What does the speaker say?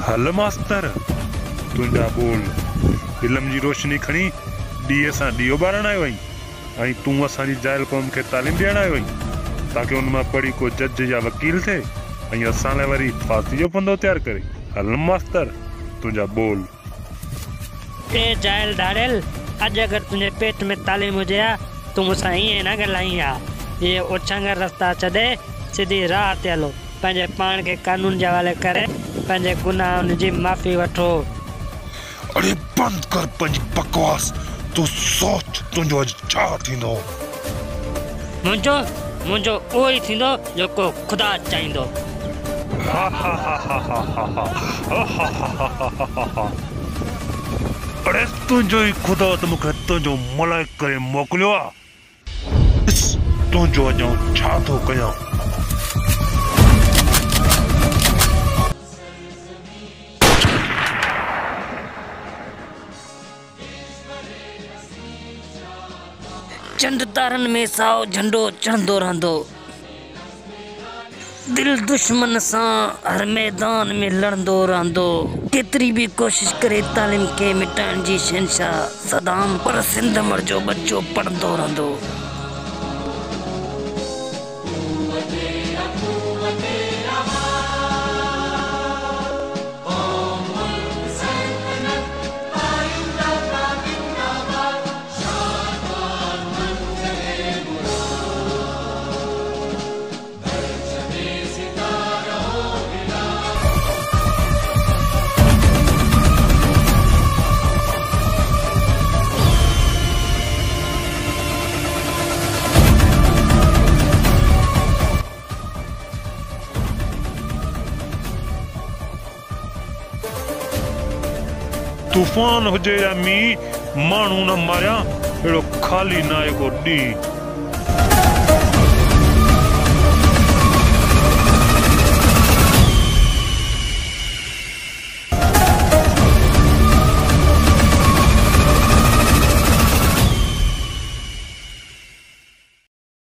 हल मास्तर तुंहिंजा बोल इल्म जी रोशनी खणी ॾीए सां ॾीओ ॿारण आयो आहीं ऐं तूं असांजी जाइल क़ौम खे तालीम ॾियण आयो आहीं ताकी उन मां पढ़ी को जज या वकील थिए ऐं असां लाइ वरी फांसी जो फंदो तयारु करे। हल मास्तर तुंहिंजा बोल। ए जाइल डाड़ियल अॼु अगरि तुंहिंजे पेट में तालीम हुजे हा तूं मूंसां ईअं न ॻाल्हाई हा। इहे उछंगर रस्ता छॾे सिधी राह ते हलो, पंहिंजे पाण खे कानून जे हवाले करे पंहिंजे गुनाहनि जी माफ़ी वठो। अरे बंद कर पंहिंजी बकवास, तूं सोच तुंहिंजो अॼु छा थींदो। मुंहिंजो उहो ई थींदो जेको ख़ुदा चाहींदो। अरे तुंहिंजो ई ख़ुदा त मूंखे तुंहिंजो मलाइक करे मोकिलियो आहे। तुंहिंजो अॼु छा थो कयां। चंड तारनि में साओ झंडो चढ़ंदो रहंदो, दिल दुश्मन सां हर मैदान में लड़ंदो रहंदो। केतिरी बि कोशिश करे तालीम खे मिटाइण जी शहंशाह सदाम, पर सिंध मर जो बच्चो पढ़ंदो रहंदो। तूफान हुजे या मींहुं माण्हू न मारिया, अहिड़ो ख़ाली न आहे को ॾींहुं।